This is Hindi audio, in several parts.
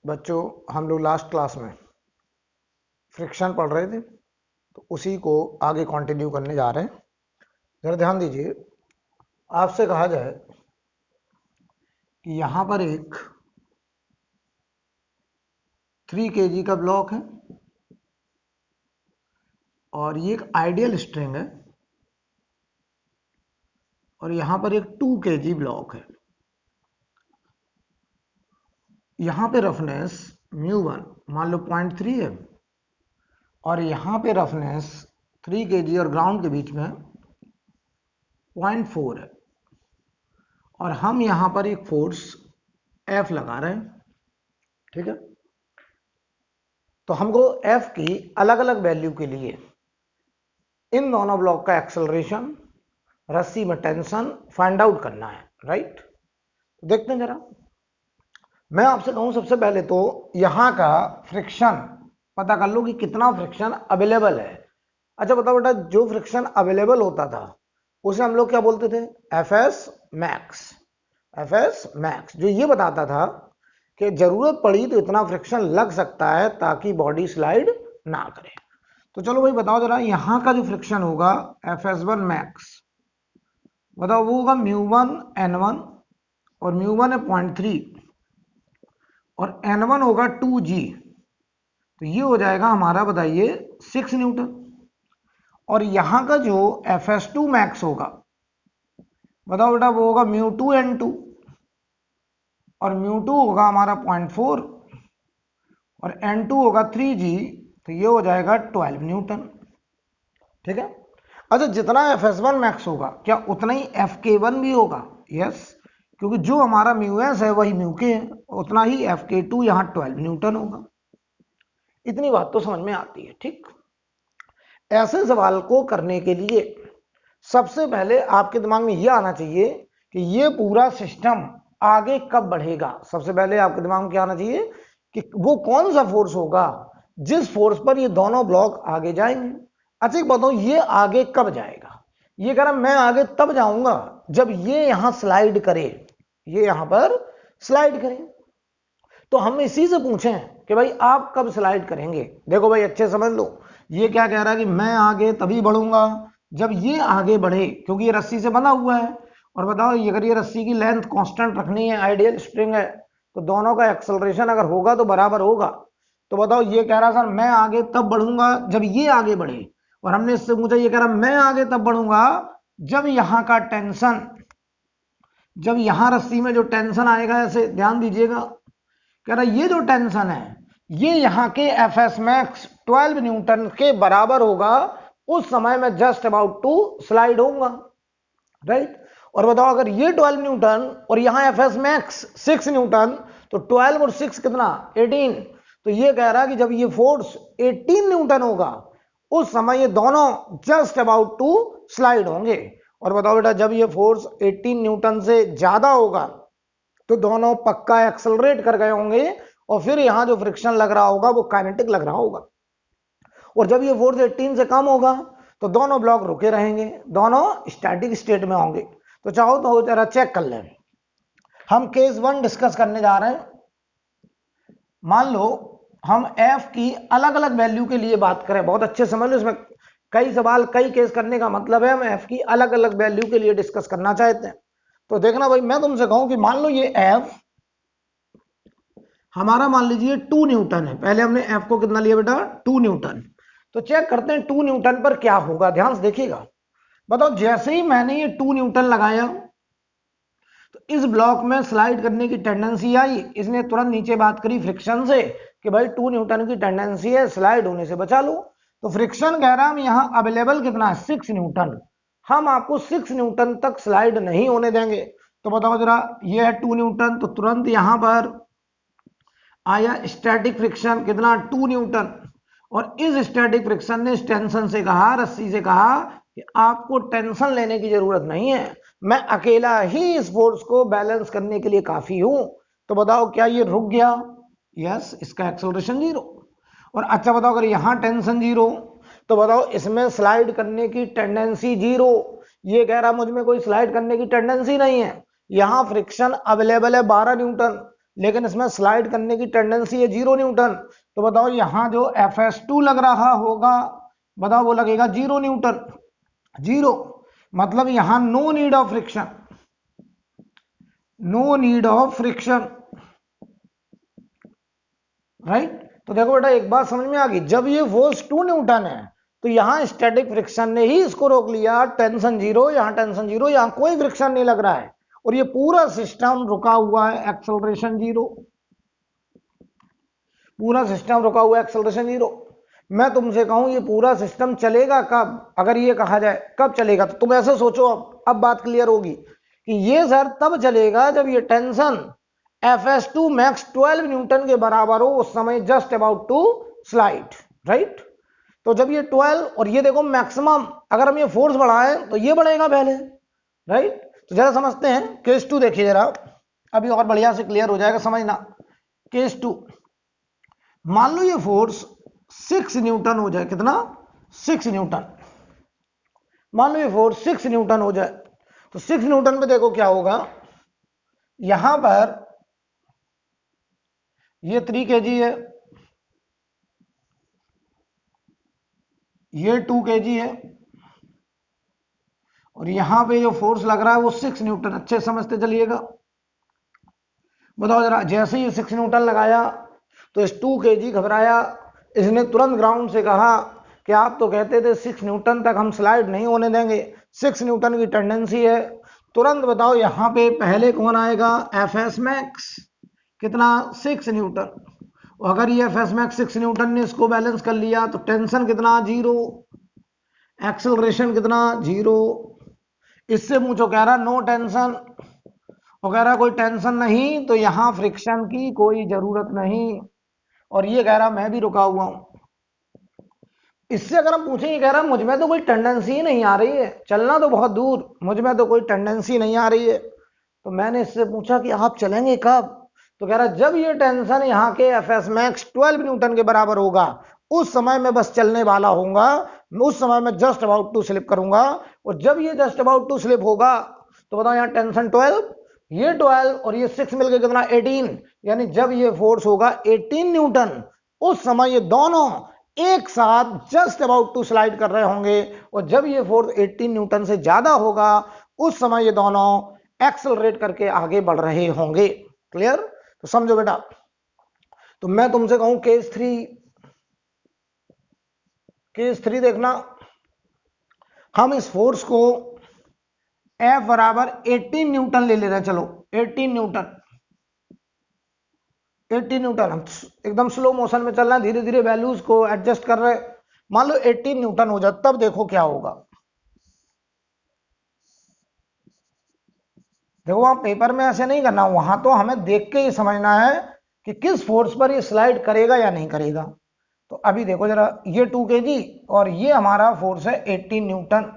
बच्चों, हम लोग लास्ट क्लास में फ्रिक्शन पढ़ रहे थे, तो उसी को आगे कंटिन्यू करने जा रहे हैं। जरा ध्यान दीजिए, आपसे कहा जाए कि यहां पर एक 3 kg का ब्लॉक है और ये एक आइडियल स्ट्रिंग है और यहां पर एक 2 kg ब्लॉक है। यहां पे रफनेस μ1 मान लो 0.3 है और यहां पे रफनेस 3 kg और ग्राउंड के बीच में 0.4 है और हम यहां पर एक फोर्स F लगा रहे हैं। ठीक है, तो हमको F की अलग अलग वैल्यू के लिए इन दोनों ब्लॉक का एक्सेलरेशन, रस्सी में टेंशन फाइंड आउट करना है। राइट, देखते हैं जरा। मैं आपसे कहूं सबसे पहले तो यहां का फ्रिक्शन पता कर लो कि कितना फ्रिक्शन अवेलेबल है। अच्छा बताओ बेटा, जो फ्रिक्शन अवेलेबल होता था उसे हम लोग क्या बोलते थे? FS max. एफएस मैक्स जो ये बताता था कि जरूरत पड़ी तो इतना फ्रिक्शन लग सकता है ताकि बॉडी स्लाइड ना करे। तो चलो भाई बताओ जरा, यहां का जो फ्रिक्शन होगा एफएस1 मैक्स, बताओ वो होगा μ1 n1 और μ1 है 0.3 और n1 होगा 2g, तो ये हो जाएगा हमारा, बताइए, 6 न्यूटन। और यहां का जो fs2 मैक्स होगा, बताओ बेटा, वो होगा μ2 n2 और μ2 होगा हमारा 0.4 और n2 होगा 3g, तो ये हो जाएगा 12 न्यूटन। ठीक है। अच्छा, जितना fs1 मैक्स होगा क्या उतना ही fk1 भी होगा? यस, क्योंकि जो हमारा μs है वही μk है, उतना ही fk2 यहां 12 न्यूटन होगा। इतनी बात तो समझ में आती है। ठीक, ऐसे सवाल को करने के लिए सबसे पहले आपके दिमाग में यह आना चाहिए कि यह पूरा सिस्टम आगे कब बढ़ेगा। सबसे पहले आपके दिमाग में क्या आना चाहिए कि वो कौन सा फोर्स होगा जिस फोर्स पर ये दोनों ब्लॉक आगे जाएंगे। अच्छा एक बताओ, ये आगे कब जाएगा? ये कह रहा मैं आगे तब जाऊंगा जब ये यहां स्लाइड करे, ये यहां पर स्लाइड करे। तो हम इसी से पूछें कि भाई आप कब स्लाइड करेंगे। देखो भाई अच्छे समझ लो, ये क्या कह रहा है कि मैं आगे तभी बढ़ूंगा जब ये आगे बढ़े, क्योंकि ये रस्सी से बंधा हुआ है। और बताओ, अगर ये रस्सी की लेंथ कांस्टेंट रखनी है, आइडियल स्प्रिंग है, तो दोनों का एक्सेलरेशन अगर होगा तो बराबर होगा। तो बताओ, ये कह रहा सर मैं आगे तब बढ़ूंगा जब ये आगे बढ़े, और हमने इससे पूछा, ये कह रहा मैं आगे तब बढ़ूंगा जब यहां का टेंशन, जब यहां रस्सी में जो टेंशन आएगा, ऐसे ध्यान दीजिएगा, कह रहा ये जो टेंशन है ये यहां के एफएस मैक्स 12 न्यूटन के बराबर होगा, उस समय मैं जस्ट अबाउट टू स्लाइड होऊंगा। राइट, और बताओ अगर ये 12 न्यूटन और यहां एफएस मैक्स 6 न्यूटन, तो 12 और 6 कितना? 18। तो ये कह रहा है कि जब ये फोर्स 18 न्यूटन होगा उस समय ये दोनों जस्ट अबाउट टू स्लाइड होंगे। और बताओ बेटा, जब ये फोर्स 18 न्यूटन से ज्यादा होगा तो दोनों पक्का एक्सेलरेट कर गए होंगे और फिर यहां जो फ्रिक्शन लग रहा होगा वो काइनेटिक लग रहा होगा। और जब ये फोर्स 18 से कम होगा तो दोनों ब्लॉक रुके रहेंगे, दोनों स्टैटिक स्टेट में होंगे। तो चाहो तो जरा चेक कर लें। हम केस 1 डिस्कस करने जा रहे हैं। मान लो हम F की अलग अलग वैल्यू के लिए बात करें, बहुत अच्छे समझ लो, इसमें कई सवाल कई केस करने का मतलब है हम F की अलग अलग वैल्यू के लिए डिस्कस करना चाहते हैं। तो देखना भाई, मैं तुमसे कहूं कि मान लो ये F हमारा मान लीजिए 2 न्यूटन है। पहले हमने F को कितना लिया बेटा? 2 न्यूटन। तो चेक करते हैं 2 न्यूटन पर क्या होगा, ध्यान से देखिएगा। बताओ, जैसे ही मैंने ये 2 न्यूटन लगाया तो इस ब्लॉक में स्लाइड करने की टेंडेंसी आई, इसने तुरंत नीचे बात करी फ्रिक्शन से कि भाई 2 न्यूटन की टेंडेंसी है, स्लाइड होने से बचा लो। तो फ्रिक्शन कह रहा है यहां अवेलेबल कितना है? 6 न्यूटन। हम आपको 6 न्यूटन तक स्लाइड नहीं होने देंगे। तो बताओ जरा, ये है 2 न्यूटन, तो तुरंत यहां पर आया स्टैटिक फ्रिक्शन कितना? 2 न्यूटन। और इस स्टैटिक फ्रिक्शन ने इस टेंशन से कहा, रस्सी से कहा कि आपको टेंशन लेने की जरूरत नहीं है, मैं अकेला ही इस फोर्स को बैलेंस करने के लिए काफी हूं। तो बताओ, क्या ये रुक गया? यस, इसका एक्सेलरेशन 0। और अच्छा बताओ, अगर यहां टेंशन 0 तो बताओ इसमें स्लाइड करने की टेंडेंसी 0। ये कह रहा मुझ में कोई स्लाइड करने की टेंडेंसी नहीं है। यहां फ्रिक्शन अवेलेबल है 12 न्यूटन, लेकिन इसमें स्लाइड करने की टेंडेंसी है 0 न्यूटन। तो बताओ यहाँ जो Fs2 लग रहा होगा, बताओ वो लगेगा 0 न्यूटन। 0 मतलब यहाँ no need of friction, no need of friction, right. तो देखो बेटा एक बात समझ में आ गई, जब ये फोर्स 2 न्यूटन है तो यहाँ स्टैटिक फ्रिक्शन ने ही इसको रोक लिया, टेंशन 0, यहाँ टेंशन 0, यहाँ कोई फ्रिक्शन नहीं लग रहा है और ये पूरा सिस्टम रुका हुआ है, एक्सेलरेशन 0, पूरा सिस्टम रुका हुआ है, एक्सेलरेशन 0। मैं तुमसे कहूं ये पूरा सिस्टम चलेगा कब, अगर ये कहा जाए कब चलेगा, तो तुम ऐसे सोचो, अब बात क्लियर होगी कि ये सर तब चलेगा जब ये टेंशन Fs2 मैक्स 12 न्यूटन के बराबर हो, उस समय just about to slide, right. तो जब ये 12 और ये देखो मैक्सिमम, अगर हम ये फोर्स बढ़ाएं तो ये बढ़ेगा पहले, राइट। तो जरा समझते हैं केस 2, देखिए जरा, अभी और बढ़िया से क्लियर हो जाएगा, समझना। केस 2, मान लो ये फोर्स 6 न्यूटन हो जाए, कितना, 6 न्यूटन, मान लो ये फोर्स 6 न्यूटन हो जाए, तो 6 न्यूटन पे देखो क्या होगा, यहां पर ये 3 kg है, ये 2 kg है, और यहां पे जो फोर्स लग रहा है वो 6 न्यूटन, अच्छे समझते चलिएगा। बताओ जरा, जैसे ही 6 न्यूटन लगाया तो इस 2 kg घबराया, इसने तुरंत ग्राउंड से कहा कि आप तो कहते थे 6 न्यूटन तक हम स्लाइड नहीं होने देंगे, 6 न्यूटन की टेंडेंसी है। तुरंत बताओ यहाँ पे पहले कौन आएगा, Fs मैक्स, कितना, 6 न्यूटन। और अगर ये Fs मैक्स 6 न्यूटन ने इसको बैलेंस कर लिया तो टेंशन कितना, 0, एक्सेलरेशन कितना, 0। इससे पूछो, कह रहा नो टेंशन, वो कह रहा कोई टेंशन नहीं, तो यहां फ्रिक्शन की कोई जरूरत नहीं, और ये कह रहा मैं भी रुका हुआ हूं। इससे अगर हम पूछें, ये कह रहा मुझ में तो कोई टेंडेंसी ही नहीं आ रही है, चलना तो बहुत दूर, मुझ में तो कोई टेंडेंसी नहीं आ रही है। तो मैंने इससे पूछा कि आप चलेंगे कब, तो कह रहा जब ये टेंशन यहाँ के Fs मैक्स 12 न्यूटन के बराबर होगा, उस समय मैं बस चलने वाला होऊंगा, उस समय मैं जस्ट अबाउट टू स्लिप करूंगा। और जब ये जस्ट अबाउट टू स्लिप होगा तो बताओ यहाँ टेंशन 12, ये 12 और ये 6 मिलकर कितना, 18, यानी जब ये फोर्स होगा 18 न्यूटन, उस समय ये दोनों एक साथ जस्ट अबाउट टू स्लाइड कर रहे होंगे, और जब ये फोर्स 18 न्यूटन से ज्यादा होगा उस समय ये दोनों एक्सेलरेट करके आगे बढ़ रहे होंगे। क्लियर, तो समझो बेटा। तो मैं तुमसे कहूं केस 3, केस 3 देखना, हम इस फोर्स को F बराबर 18 न्यूटन ले ले रहे हैं, चलो 18 न्यूटन, 18 न्यूटन, हम एकदम स्लो मोशन में चल रहे हैं, धीरे धीरे वैल्यूज को एडजस्ट कर रहे हैं। मान लो 18 न्यूटन हो जाए, तब देखो क्या होगा। देखो वहां पेपर में ऐसे नहीं करना, वहां तो हमें देख के ही समझना है कि किस फोर्स पर ये स्लाइड करेगा या नहीं करेगा। तो अभी देखो जरा, ये 2 kg और ये हमारा फोर्स है 18 न्यूटन।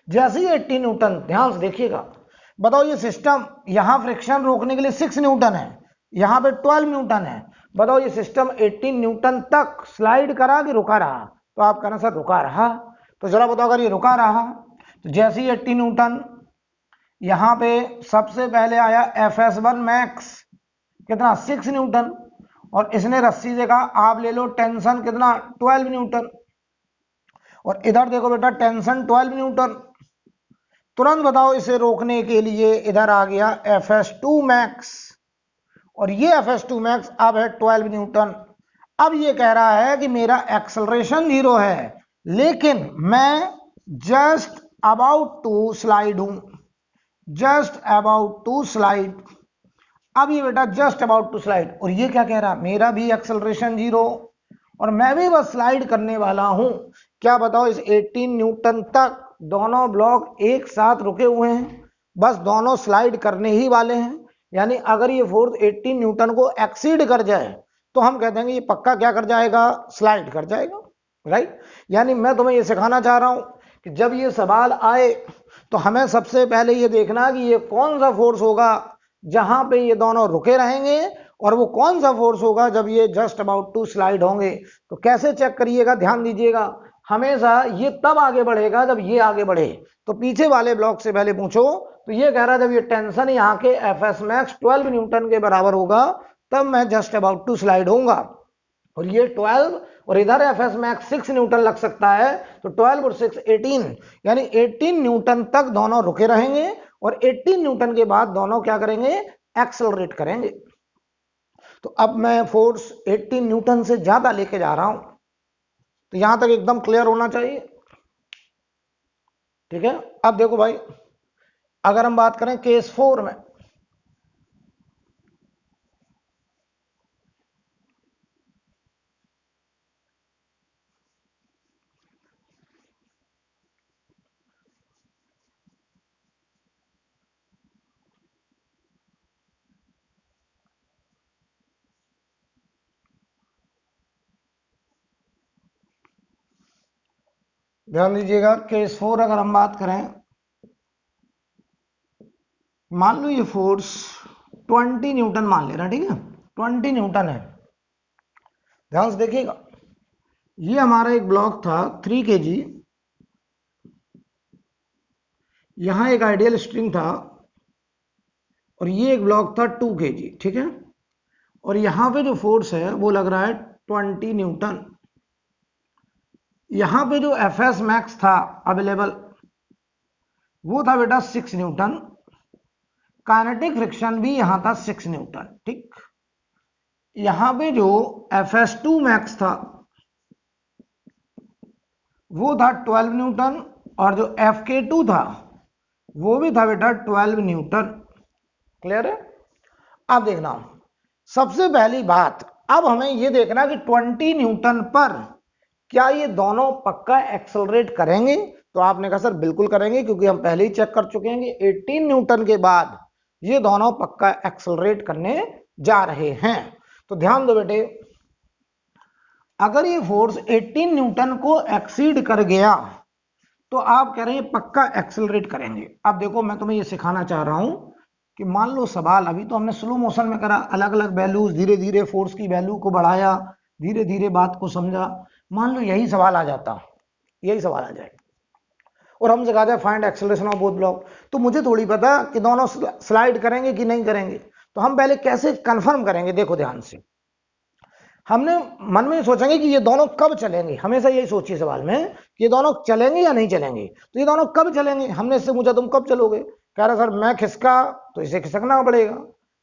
जैसे ही 18 न्यूटन, ध्यान से देखिएगा, बताओ ये सिस्टम यहां फ्रिक्शन रोकने के लिए 6 न्यूटन है, यहां पे 12 न्यूटन है, बताओ ये सिस्टम 18 न्यूटन तक स्लाइड करा कि रुका रहा, तो आप कहना सर रुका रहा। तो जरा बताओ अगर ये रुका रहा तो जैसे ही 18 न्यूटन, यहां पे सबसे पहले आया Fs1 मैक्स, कितना, 6 न्यूटन, और इसने रस्सी से कहा आप ले लो टेंशन कितना, 12 न्यूटन, और इधर देखो बेटा टेंशन 12 न्यूटन। तुरंत बताओ इसे रोकने के लिए इधर आ गया Fs2 मैक्स, और ये Fs2 मैक्स अब है 12 न्यूटन। अब ये कह रहा है कि मेरा एक्सेलरेशन 0 है, लेकिन मैं जस्ट अबाउट टू स्लाइड हूं, जस्ट अबाउट टू स्लाइड। अब ये बेटा जस्ट अबाउट टू स्लाइड, और ये क्या कह रहा, मेरा भी एक्सेलरेशन 0 और मैं भी बस स्लाइड करने वाला हूं। क्या बताओ, इस 18 न्यूटन तक दोनों ब्लॉक एक साथ रुके हुए हैं, बस दोनों स्लाइड करने ही वाले हैं। यानी अगर ये फोर्स 18 न्यूटन को एक्सीड कर जाए तो हम कह देंगे ये पक्का क्या कर जाएगा, स्लाइड कर जाएगा, राइट। यानी मैं तुम्हें ये सिखाना चाह रहा हूं कि जब ये सवाल आए तो हमें सबसे पहले ये देखना कि ये कौन सा फोर्स होगा जहां पे ये दोनों रुके रहेंगे, और वो कौन सा फोर्स होगा जब ये जस्ट अबाउट टू स्लाइड होंगे। तो कैसे चेक करिएगा, ध्यान दीजिएगा, हमेशा ये तब आगे बढ़ेगा जब ये आगे बढ़े। तो पीछे वाले ब्लॉक से पहले पूछो तो ये कह रहा है जब ये टेंशन यहाँ के एफएस मैक्स 12 न्यूटन के बराबर होगा तब मैं जस्ट अबाउट टू स्लाइड होऊंगा। और ये 12 और इधर एफएस मैक्स 6 न्यूटन लग सकता है, तो 12 और 6 18, यानी 18 न्यूटन तक दोनों रुके रहेंगे और 18 न्यूटन के बाद दोनों क्या करेंगे, एक्सेलरेट करेंगे। तो अब मैं फोर्स 18 न्यूटन से ज्यादा लेके जा रहा हूं, तो यहां तक एकदम क्लियर होना चाहिए। ठीक है, अब देखो भाई, अगर हम बात करें केस 4 में, ध्यान दीजिएगा, केस 4 अगर हम बात करें, मान लो ये फोर्स 20 न्यूटन मान लेना, ठीक है, 20 न्यूटन है। ध्यान से देखिएगा, ये हमारा एक ब्लॉक था 3 kg, यहां एक आइडियल स्ट्रिंग था और ये एक ब्लॉक था 2 kg, ठीक है, और यहां पे जो फोर्स है वो लग रहा है 20 न्यूटन। यहां पे जो एफएस मैक्स था अवेलेबल वो था बेटा 6 न्यूटन, काइनेटिक फ्रिक्शन भी यहां था 6 न्यूटन, ठीक। यहां पे जो FS2 मैक्स था वो था 12 न्यूटन और जो FK2 था वो भी था बेटा 12 न्यूटन। क्लियर है? अब देखना, सबसे पहली बात, अब हमें ये देखना कि 20 न्यूटन पर क्या ये दोनों पक्का एक्सेलरेट करेंगे। तो आपने कहा सर बिल्कुल करेंगे, क्योंकि हम पहले ही चेक कर चुके हैं कि 18 न्यूटन के बाद ये दोनों पक्का एक्सेलरेट करने जा रहे हैं। तो ध्यान दो बेटे, अगर ये फोर्स 18 न्यूटन को एक्सीड कर गया तो आप कह रहे हैं पक्का एक्सेलरेट करेंगे। अब देखो, मैं तुम्हें ये सिखाना चाह रहा हूं कि मान लो सवाल अभी तो हमने स्लो मोशन में करा, अलग अलग वैल्यूज, धीरे धीरे फोर्स की वैल्यू को बढ़ाया, धीरे धीरे बात को समझा। मान लो यही सवाल आ जाता, यही सवाल आ जाए और हम सिखाते हैं find acceleration of both block, तो मुझे थोड़ी पता कि दोनों स्लाइड करेंगे कि नहीं करेंगे। तो हम पहले कैसे कंफर्म करेंगे, देखो ध्यान से, हमने मन में सोचेंगे कि ये दोनों कब चलेंगे। हमेशा यही सोचिए सवाल में कि ये दोनों चलेंगे या नहीं चलेंगे। तो ये दोनों कब चलेंगे, हमने इससे पूछा तुम कब चलोगे, कह रहा सर मैं खिसका तो इसे खिसकना पड़ेगा,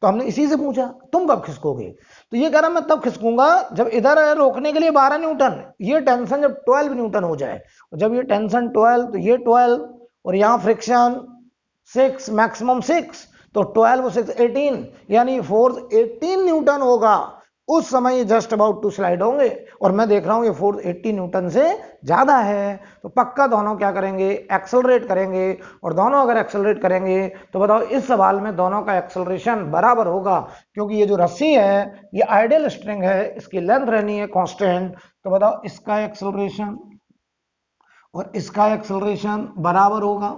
तो हमने इसी से पूछा तुम कब खिसकोगे, तो ये कह रहा मैं तब खिसकूंगा जब इधर रोकने के लिए 12 न्यूटन, ये टेंशन जब 12 न्यूटन हो जाए, और जब ये टेंशन 12 तो ये 12 और यहाँ फ्रिक्शन 6, मैक्सिमम 6, तो 12 और 6 18, यानी फोर्स 18 न्यूटन होगा, उस समय ये जस्ट अबाउट टू स्लाइड होंगे। और मैं देख रहा हूं ये फोर्स 80 न्यूटन से ज्यादा है, तो पक्का दोनों क्या करेंगे, एक्सेलरेट करेंगे। और दोनों अगर एक्सेलरेट करेंगे तो बताओ इस सवाल में दोनों का एक्सेलरेशन बराबर होगा, क्योंकि ये जो रस्सी है ये आइडियल स्ट्रिंग है, इसकी लेंथ रहनी है कांस्टेंट। तो बताओ इसका एक्सेलरेशन और इसका एक्सेलरेशन बराबर होगा।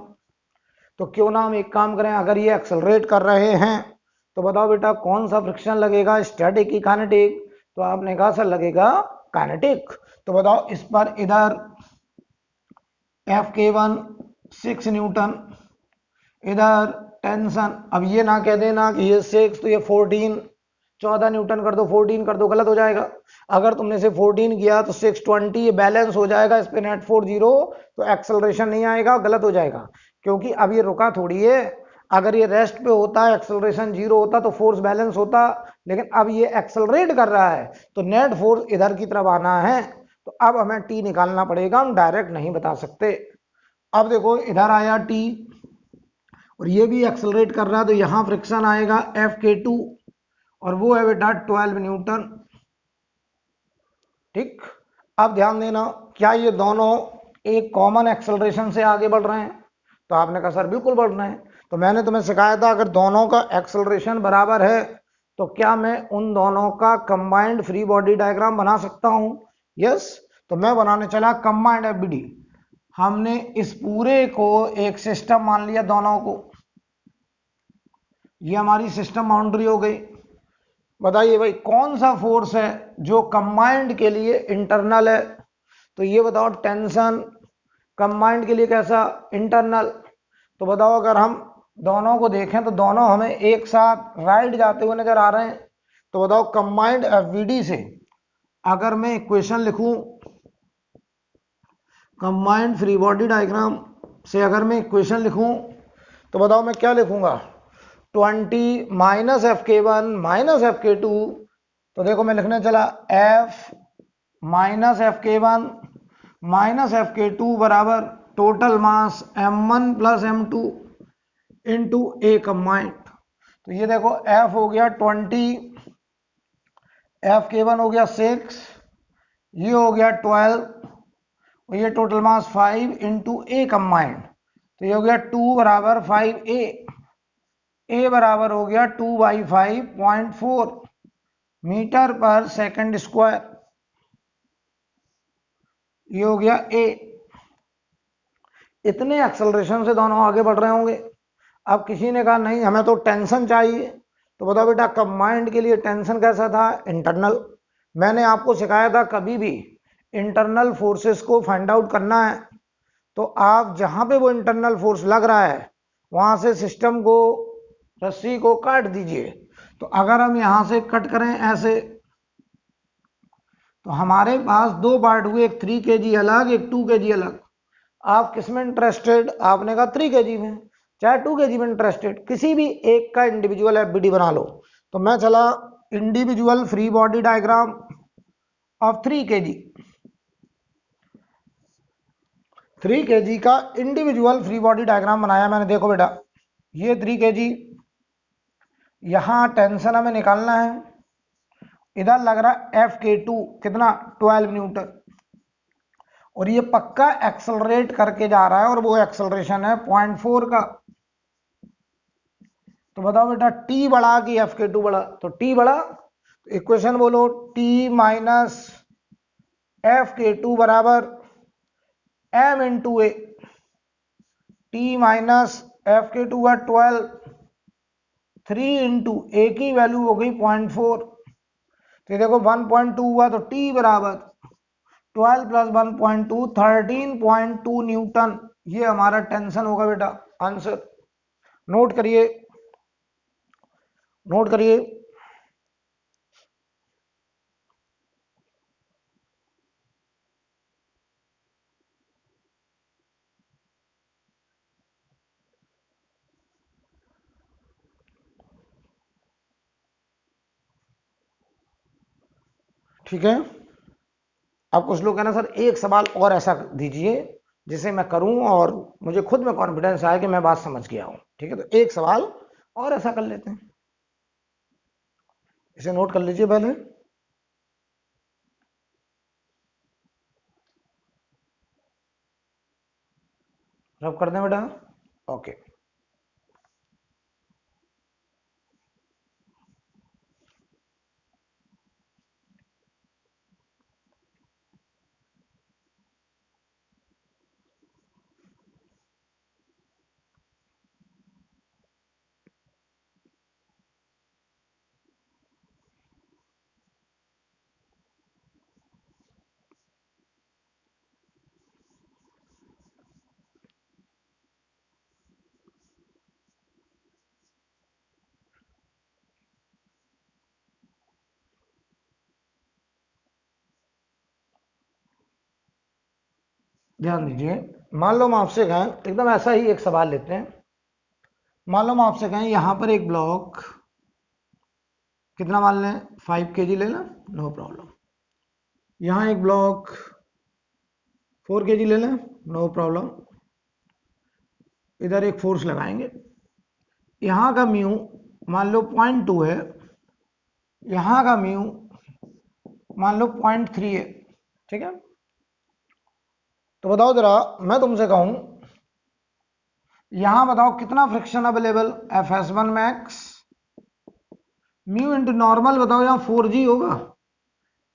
तो क्यों ना हम एक काम करें, अगर ये एक्सेलरेट कर रहे हैं तो बताओ बेटा कौन सा फ्रिक्शन लगेगा, स्टैटिक की काइनेटिक। तो आपने कहा सर लगेगा काइनेटिक। तो बताओ इस पर इधर FK1 6 न्यूटन, इधर टेंशन, अब ये ना कह देना कि ये 6 तो ये 14, 14 न्यूटन कर दो, 14 कर दो, गलत हो जाएगा। अगर तुमने से 14 किया तो 6 20, ये बैलेंस हो जाएगा, इस पे नेट 4 0, तो एक्सेलरेशन नहीं आएगा, गलत हो जाएगा, क्योंकि अब ये रुका थोड़ी है। अगर ये रेस्ट पे होता, एक्सेलरेशन 0 होता तो फोर्स बैलेंस होता, लेकिन अब ये एक्सेलरेट कर रहा है तो नेट फोर्स इधर की तरफ आना है। तो अब हमें टी निकालना पड़ेगा, हम डायरेक्ट नहीं बता सकते। अब देखो इधर आया टी और ये भी एक्सेलरेट कर रहा है, तो यहां फ्रिक्शन आएगा FK2 और वो है बेटा 12 न्यूटन, ठीक। अब ध्यान देना, क्या ये दोनों एक कॉमन एक्सेलरेशन से आगे बढ़ रहे हैं, तो आपने कहा सर बिल्कुल बढ़ रहे हैं। तो मैंने तुम्हें सिखाया था अगर दोनों का एक्सेलरेशन बराबर है तो क्या मैं उन दोनों का कंबाइंड फ्री बॉडी डायग्राम बना सकता हूं। यस, तो मैं बनाने चला कंबाइंड FBD। हमने इस पूरे को एक सिस्टम मान लिया, दोनों को, ये हमारी सिस्टम बाउंड्री हो गई। बताइए भाई कौन सा फोर्स है जो कंबाइंड के लिए इंटरनल है, तो ये बताओ टेंशन कंबाइंड के लिए कैसा, इंटरनल। तो बताओ अगर हम दोनों को देखें तो दोनों हमें एक साथ राइट जाते हुए नजर आ रहे हैं। तो बताओ कंबाइंड एफवीडी से अगर मैं इक्वेशन लिखूं, कंबाइंड फ्री बॉडी डायग्राम से अगर मैं इक्वेशन लिखूं तो बताओ मैं क्या लिखूंगा, 20 माइनस एफ के वन माइनस एफ के टू। तो देखो मैं लिखने चला एफ माइनस एफ के वन माइनस एफ के टू बराबर total mass m1 plus m2 into a combined. तो ये देखो एफ हो गया 20, एफ के वन हो गया 6, ये हो गया 12 और ये total mass 5 into a combined. तो ये हो गया 2 बराबर 5a, ए बराबर हो गया 2/5.4 मीटर पर सेकंड स्क्वायर। ये हो गया ए। इतने एक्सेलरेशन से दोनों आगे बढ़ रहे होंगे। अब किसी ने कहा नहीं हमें तो टेंशन चाहिए। तो बताओ बेटा कंबाइंड के लिए टेंशन कैसा था, इंटरनल। मैंने आपको सिखाया था कभी भी इंटरनल फोर्सेस को फाइंड आउट करना है तो आप जहां पे वो इंटरनल फोर्स लग रहा है वहां से सिस्टम को, रस्सी को काट दीजिए। तो अगर हम यहां से कट करें ऐसे तो हमारे पास दो पार्ट हुए, एक 3 kg अलग, एक 2 kg अलग। आप किस में इंटरेस्टेड, आपने कहा 3 kg में, चाहे 2 kg में इंटरेस्टेड, किसी भी एक का इंडिविजुअल एफबीडी बना लो। तो मैं चला individual free body diagram of 3 kg, 3 kg का इंडिविजुअल फ्री बॉडी डायग्राम बनाया मैंने। देखो बेटा ये 3 kg, यहां टेंशन हमें निकालना है, इधर लग रहा एफ के टू कितना 12 न्यूटन, और ये पक्का एक्सेलरेट करके जा रहा है और वो एक्सेलरेशन है 0.4 का। तो बताओ बेटा टी बड़ा कि एफ के टू बड़ा, तो टी बड़ा। तो इक्वेशन बोलो टी माइनस एफ के टू बराबर एम इंटू ए। टी माइनस एफ के टू है 12, 3 इंटू ए की वैल्यू हो गई 0.4। तो देखो 1.2 हुआ तो टी बराबर 12 प्लस 1.2 13.2 न्यूटन। ये हमारा टेंशन होगा बेटा आंसर। नोट करिए, नोट करिए। ठीक है। अब कुछ लोग कहना सर एक सवाल और ऐसा दीजिए जिसे मैं करूं और मुझे खुद में कॉन्फिडेंस आए कि मैं बात समझ गया हूं। ठीक है, तो एक सवाल और ऐसा कर लेते हैं, इसे नोट कर लीजिए पहले। रब कर दें बेटा, ओके। ध्यान दीजिए, मान लो हम आपसे कहें एकदम ऐसा ही एक सवाल लेते हैं। मान लो हम आपसे कहें यहां पर एक ब्लॉक कितना मान लें 5 kg ले लें, नो प्रॉब्लम। यहां एक ब्लॉक 4 kg ले लें, नो प्रॉब्लम। इधर एक फोर्स लगाएंगे, यहां का म्यू मान लो 0.2 है, यहां का म्यू मान लो 0.3 है। ठीक है, तो बताओ जरा मैं तुमसे कहूं यहां बताओ कितना friction available, F S one max mu into normal, बताओ यहां 4g होगा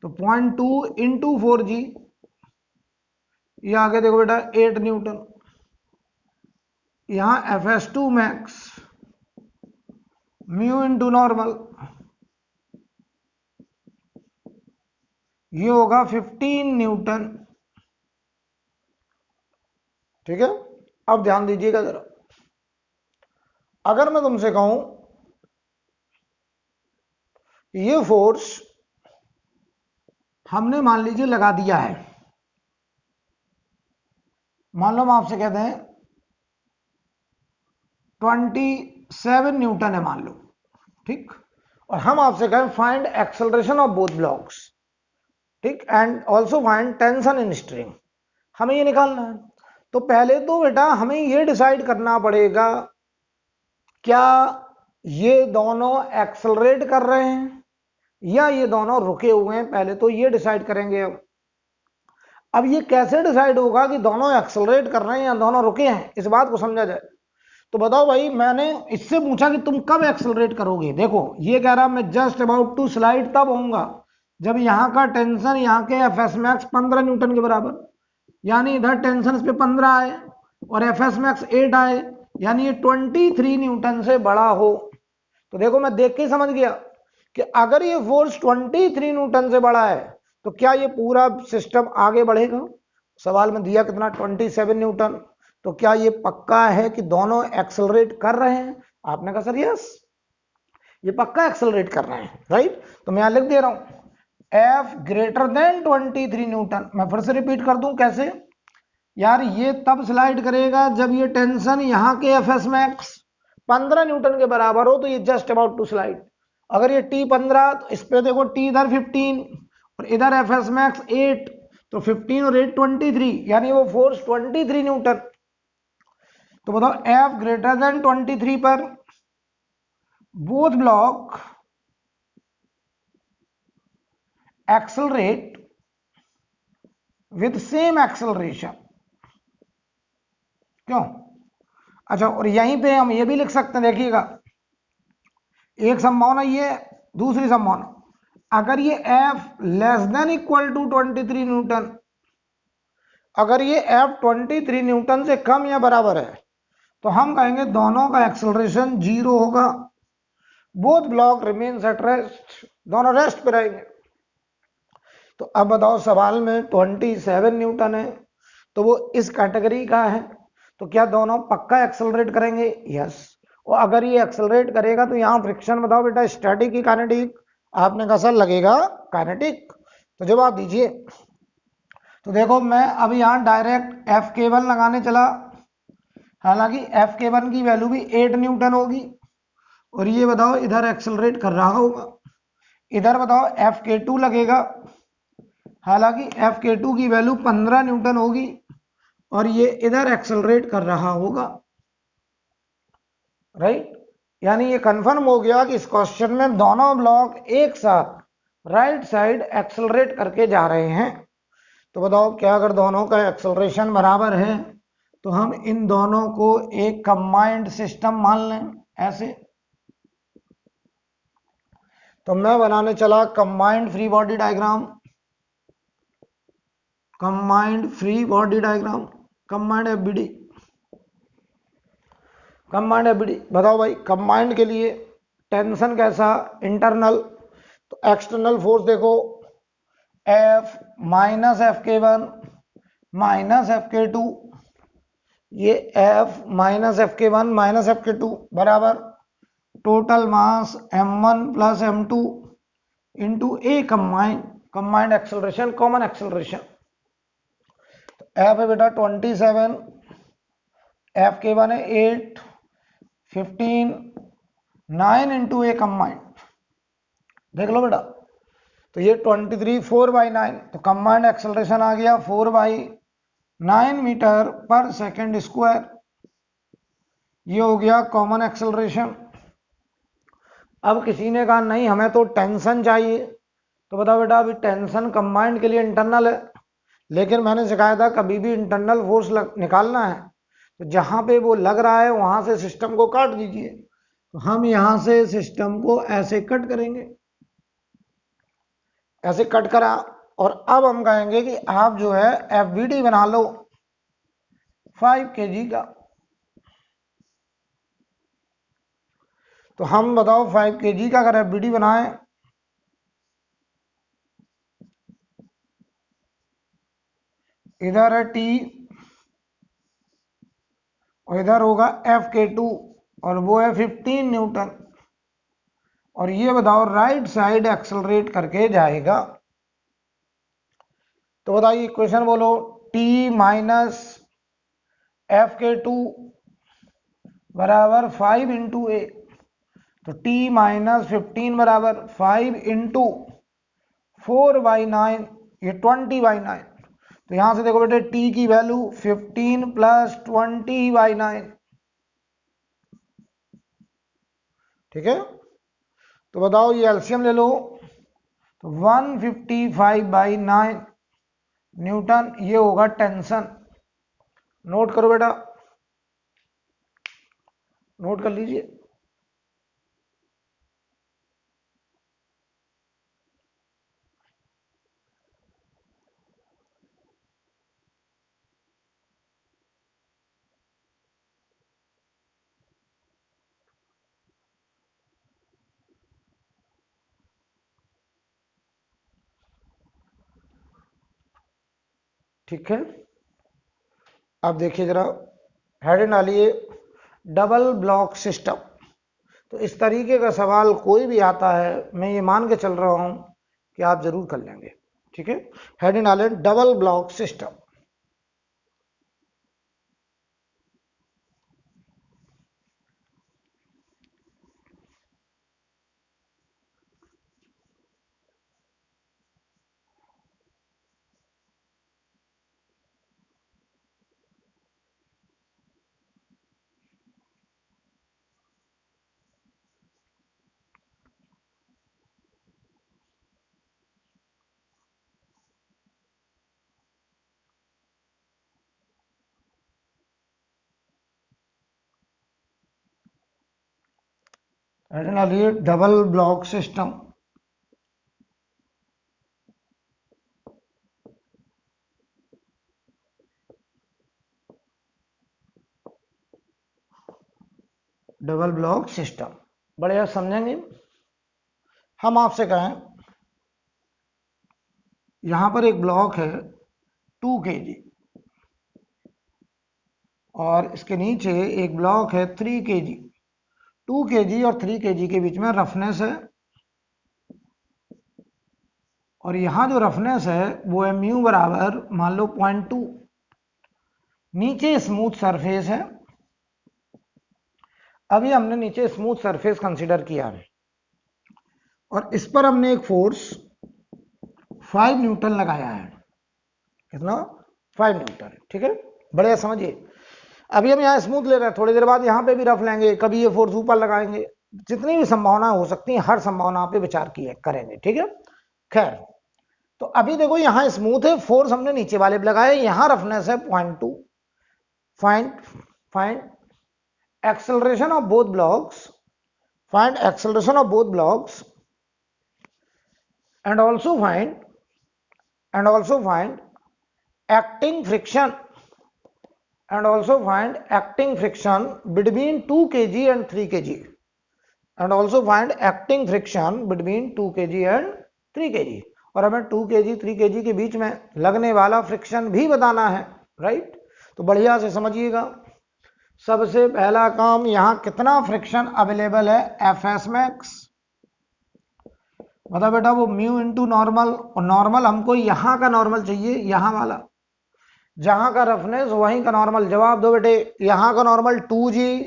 तो 0.2 इंटू 4g, ये आगे देखो बेटा 8 न्यूटन। यहां F S two max mu into normal, ये होगा 15 न्यूटन। ठीक है। अब ध्यान दीजिएगा जरा, अगर मैं तुमसे कहूं ये फोर्स हमने मान लीजिए लगा दिया है, मान लो हम आपसे कहते हैं 27 न्यूटन है मान लो, ठीक, और हम आपसे कहें find acceleration of both blocks, ठीक, and also find tension in string, हमें ये निकालना है। तो पहले तो बेटा हमें ये डिसाइड करना पड़ेगा क्या ये दोनों एक्सेलरेट कर रहे हैं या ये दोनों रुके हुए हैं, पहले तो ये डिसाइड करेंगे। अब ये कैसे डिसाइड होगा कि दोनों एक्सेलरेट कर रहे हैं या दोनों रुके हैं, इस बात को समझा जाए। तो बताओ भाई, मैंने इससे पूछा कि तुम कब एक्सेलरेट करोगे, देखो ये कह रहा मैं जस्ट अबाउट टू स्लाइड तब होऊंगा जब यहां का टेंशन यहां के एफ एस मैक्स 15 न्यूटन के बराबर, यानी इधर टेंशन इस पे 15 आए और एफ एस मैक्स 8 आए, यानी ये 23 न्यूटन से बड़ा हो। तो देखो मैं देख के समझ गया कि अगर ये फोर्स 23 न्यूटन से बड़ा है तो क्या ये पूरा सिस्टम आगे बढ़ेगा। सवाल में दिया कितना, 27 न्यूटन, तो क्या ये पक्का है कि दोनों एक्सेलरेट कर रहे हैं। आपने कहा सर यस, ये पक्का एक्सेलरेट कर रहे हैं, राइट। तो मैं यहां लिख दे रहा हूं F ग्रेटर देन 23 न्यूटन। मैं फिर से रिपीट कर दूं, कैसे यार, ये तब स्लाइड करेगा जब ये टेंशन यहाँ के एफ एस मैक्स 15 न्यूटन के बराबर हो, तो ये जस्ट अबाउट टू स्लाइड। अगर ये टी 15 तो इस पे देखो टी इधर 15 और इधर एफ एस मैक्स 8, तो 15 और 8 23, यानी वो फोर्स 23 न्यूटन। तो बताओ एफ ग्रेटर देन 23 पर both block accelerate with same acceleration, क्यों। अच्छा, और यहीं पे हम ये भी लिख सकते हैं, देखिएगा एक संभावना ये, दूसरी संभावना अगर ये F less than equal to 23 newton, अगर ये F 23 न्यूटन से कम या बराबर है तो हम कहेंगे दोनों का एक्सेलरेशन 0 होगा, both block remains at rest, दोनों रेस्ट पे रहेंगे। तो अब बताओ सवाल में 27 न्यूटन है तो वो इस कैटेगरी का है, तो क्या दोनों पक्का एक्सेलरेट करेंगे, यस। और अगर ये एक्सेलरेट करेगा तो यहाँ फ्रिक्शन बताओ बेटा स्टैटिक की काइनेटिक, आपने कहा सर लगेगा काइनेटिक, तो जवाब दीजिए। तो देखो मैं अभी यहाँ डायरेक्ट एफ के वन लगाने चला, हालांकि एफ के वन की वैल्यू भी 8 न्यूटन होगी, और ये बताओ इधर एक्सेलरेट कर रहा होगा, इधर बताओ एफ के टू लगेगा, हालांकि एफ के टू की वैल्यू 15 न्यूटन होगी और ये इधर एक्सेलरेट कर रहा होगा, राइट। यानी ये कंफर्म हो गया कि इस क्वेश्चन में दोनों ब्लॉक एक साथ राइट साइड एक्सेलरेट करके जा रहे हैं। तो बताओ क्या अगर दोनों का एक्सेलरेशन बराबर है तो हम इन दोनों को एक कंबाइंड सिस्टम मान लें, ऐसे। तो मैं बनाने चला combined free body diagram, combined free body diagram, combined FBD, combined FBD. बताओ भाई कंबाइंड के लिए टेंशन कैसा, इंटरनल, तो एक्सटर्नल फोर्स देखो F माइनस एफ के वन माइनस एफ के टू, ये F माइनस एफ के वन माइनस एफ के टू बराबर total mass m1 plus m2 into a combined, combined acceleration common acceleration. तो F है बेटा 27, एफ के वन है 8, 15, 9 इंटू ए कंबाइंड, देख लो बेटा। तो ये 23 4/9, तो कंबाइंड एक्सेलरेशन आ गया 4/9 मीटर पर सेकेंड स्क्वायर, ये हो गया कॉमन एक्सेलरेशन। अब किसी ने कहा नहीं हमें तो टेंशन चाहिए, तो बताओ बेटा अभी टेंशन कंबाइंड के लिए इंटरनल है, लेकिन मैंने सिखाया था कभी भी इंटरनल फोर्स निकालना है तो जहां पे वो लग रहा है वहां से सिस्टम को काट दीजिए। तो हम यहां से सिस्टम को ऐसे कट करेंगे, ऐसे कट करा, और अब हम कहेंगे कि आप जो है एफबीडी बना लो 5 kg का। तो हम बताओ 5 kg का अगर एफबीडी बनाएं, इधर है टी और इधर होगा Fk2 और वो है 15 न्यूटन। और ये बताओ राइट साइड एक्सेलरेट करके जाएगा। तो बताइए इक्वेशन बोलो, T माइनस Fk2 बराबर 5 इंटू ए। तो T माइनस 15 बराबर 5 इंटू 4/9, ये 20/9। तो यहां से देखो बेटे T की वैल्यू 15 प्लस 20/9, ठीक है। तो बताओ ये एलसीएम ले लो, तो 155/9 न्यूटन ये होगा टेंशन। नोट करो बेटा, नोट कर लीजिए। ठीक है, अब देखिए जरा, हेडिंग डालिए डबल ब्लॉक सिस्टम। तो इस तरीके का सवाल कोई भी आता है, मैं ये मान के चल रहा हूं कि आप जरूर कर लेंगे, ठीक है। हेडिंग डालें डबल ब्लॉक सिस्टम। हेडिंग डालिए double block system. Double block system बढ़िया समझेंगे। हम आपसे कहें यहां पर एक ब्लॉक है 2 kg और इसके नीचे एक ब्लॉक है 3 kg। 2 kg और 3 kg के बीच में रफनेस है, और यहां जो रफनेस है वो है म्यू बराबर मान लो 0.2। नीचे स्मूथ सरफेस है। अभी हमने नीचे स्मूथ सरफेस कंसीडर किया है और इस पर हमने एक फोर्स 5 न्यूटन लगाया है। कितना? 5 न्यूटन, ठीक है। बढ़िया समझिए। अभी हम यहाँ स्मूथ ले रहे हैं, थोड़ी देर बाद यहाँ पे भी रफ लेंगे, कभी ये फोर्स ऊपर लगाएंगे। जितनी भी संभावना हो सकती है हर संभावना पे विचार किए करेंगे, ठीक है। खैर, तो अभी देखो यहाँ स्मूथ है, फोर्स हमने नीचे वाले पे लगाया, यहाँ रफनेस है 0.2। Find acceleration of both blocks, find acceleration of both blocks and also find acting friction between 2 kg and 3 kg, and also find acting friction between 2 kg and 3 kg। और हमें 2 kg 3 kg के बीच में लगने वाला फ्रिक्शन भी बताना है, राइट। तो बढ़िया से समझिएगा। सबसे पहला काम, यहां कितना फ्रिक्शन अवेलेबल है, एफएस मैक्स, मतलब बेटा वो म्यू इंटू नॉर्मल, और नॉर्मल हमको यहां का नॉर्मल चाहिए, यहां वाला, जहां का रफनेस वहीं का नॉर्मल। जवाब दो बेटे, यहां का नॉर्मल 2g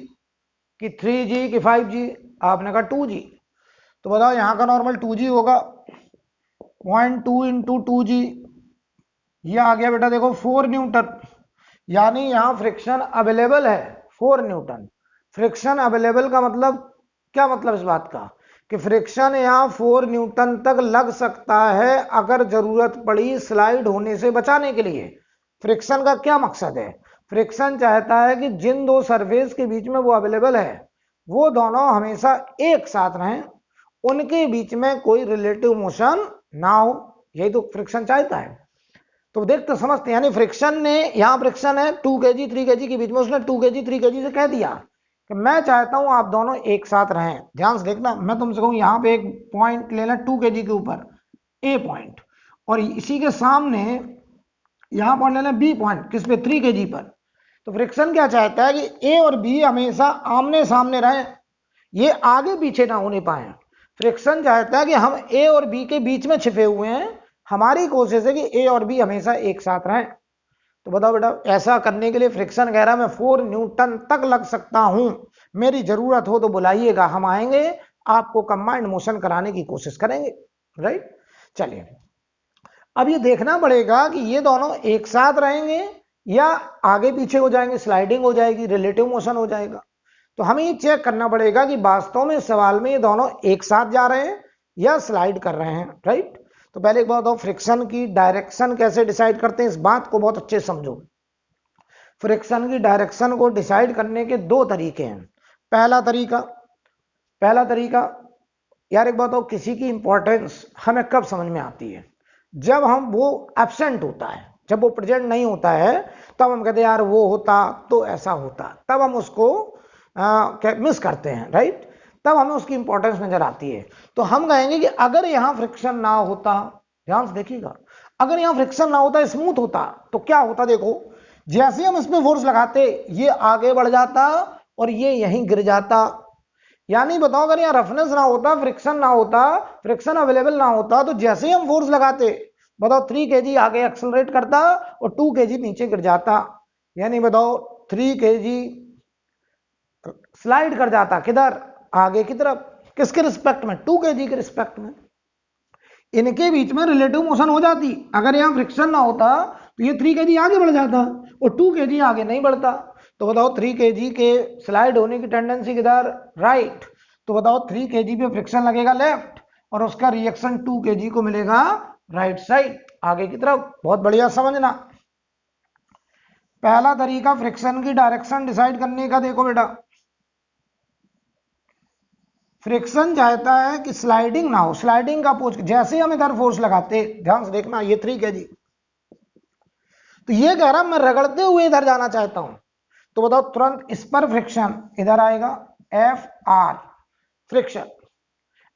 कि 3g कि 5g? आपने कहा 2g। तो बताओ यहां का नॉर्मल 2g होगा, 0.2 इंटू 2g, ये आ गया बेटा देखो 4 न्यूटन। यानी यहां फ्रिक्शन अवेलेबल है 4 न्यूटन। फ्रिक्शन अवेलेबल का मतलब क्या, मतलब इस बात का कि फ्रिक्शन यहां 4 न्यूटन तक लग सकता है अगर जरूरत पड़ी स्लाइड होने से बचाने के लिए। फ्रिक्शन का क्या मकसद है? फ्रिक्शन चाहता है कि जिन दो सरफेस के बीच में वो अवेलेबल है वो दोनों हमेशा एक साथ रहें, उनके बीच में कोई रिलेटिव मोशन ना हो, यही तो फ्रिक्शन चाहता है। तो देखते समझते, यानी फ्रिक्शन ने, यहां फ्रिक्शन है 2 kg 3 kg के बीच में, उसने 2 kg 3 kg से कह दिया कि मैं चाहता हूं आप दोनों एक साथ रहें। ध्यान से देखना, मैं तुमसे कहूं यहां पे एक पॉइंट लेना 2 kg के ऊपर, ए पॉइंट, और इसी के सामने यहां पॉइंट लेना बी पॉइंट, किस पे, 3 kg पर। तो फ्रिक्शन क्या चाहता है कि ए और बी हमेशा आमने सामने रहें, ये आगे पीछे ना होने पाए। फ्रिक्शन चाहता है कि हम ए और बी के बीच में छिपे हुए हैं, हमारी कोशिश है कि ए और बी हमेशा एक साथ रहें। तो बताओ बेटा, ऐसा करने के लिए फ्रिक्शन कह रहा है मैं 4 न्यूटन तक लग सकता हूं, मेरी जरूरत हो तो बुलाइएगा, हम आएंगे, आपको कंबाइंड मोशन कराने की कोशिश करेंगे। राइट, चलिए अब ये देखना पड़ेगा कि ये दोनों एक साथ रहेंगे या आगे पीछे हो जाएंगे, स्लाइडिंग हो जाएगी, रिलेटिव मोशन हो जाएगा। तो हमें ये चेक करना पड़ेगा कि वास्तव में सवाल में ये दोनों एक साथ जा रहे हैं या स्लाइड कर रहे हैं। राइट, तो पहले एक बात बताओ, फ्रिक्शन की डायरेक्शन कैसे डिसाइड करते हैं, इस बात को बहुत अच्छे से समझो। फ्रिक्शन की डायरेक्शन को डिसाइड करने के दो तरीके हैं। पहला तरीका यार एक बात बताओ, किसी की इंपॉर्टेंस हमें कब समझ में आती है, जब हम वो एब्सेंट होता है, जब वो प्रेजेंट नहीं होता है, तब हम कहते हैं यार वो होता तो ऐसा होता, तब हम उसको मिस करते हैं। राइट, तब हमें उसकी इंपॉर्टेंस नजर आती है। तो हम कहेंगे कि अगर यहां फ्रिक्शन ना होता, ध्यान से देखिएगा, अगर यहां फ्रिक्शन ना होता, स्मूथ होता, तो क्या होता, देखो जैसे हम इसमें फोर्स लगाते ये आगे बढ़ जाता और ये यहीं गिर जाता। यानी बताओ, अगर यहां रफनेस ना होता, फ्रिक्शन ना होता, फ्रिक्शन अवेलेबल ना होता, तो जैसे ही हम फोर्स लगाते, बताओ 3 kg आगे एक्सेलरेट करता और 2 kg नीचे गिर जाता। यानी बताओ 3 kg स्लाइड कर जाता, किधर, आगे की तरफ, किसके रिस्पेक्ट में, 2 kg के रिस्पेक्ट में। इनके बीच में रिलेटिव मोशन हो जाती, अगर यहां फ्रिक्शन ना होता तो ये 3 kg आगे बढ़ जाता और 2 kg आगे नहीं बढ़ता। तो बताओ 3 kg के स्लाइड होने की टेंडेंसी किधर, राइट। तो बताओ 3 kg पे फ्रिक्शन लगेगा लेफ्ट और उसका रिएक्शन 2 kg को मिलेगा राइट साइड, आगे की तरफ। बहुत बढ़िया, समझना। पहला तरीका फ्रिक्शन की डायरेक्शन डिसाइड करने का, देखो बेटा, फ्रिक्शन चाहता है कि स्लाइडिंग ना हो, स्लाइडिंग का अपोज, जैसे हम इधर फोर्स लगाते, ध्यान से देखना, ये 3 kg, तो ये कह रहा मैं रगड़ते हुए इधर जाना चाहता हूं, तो बताओ तुरंत इस पर फ्रिक्शन इधर आएगा, एफ आर फ्रिक्शन।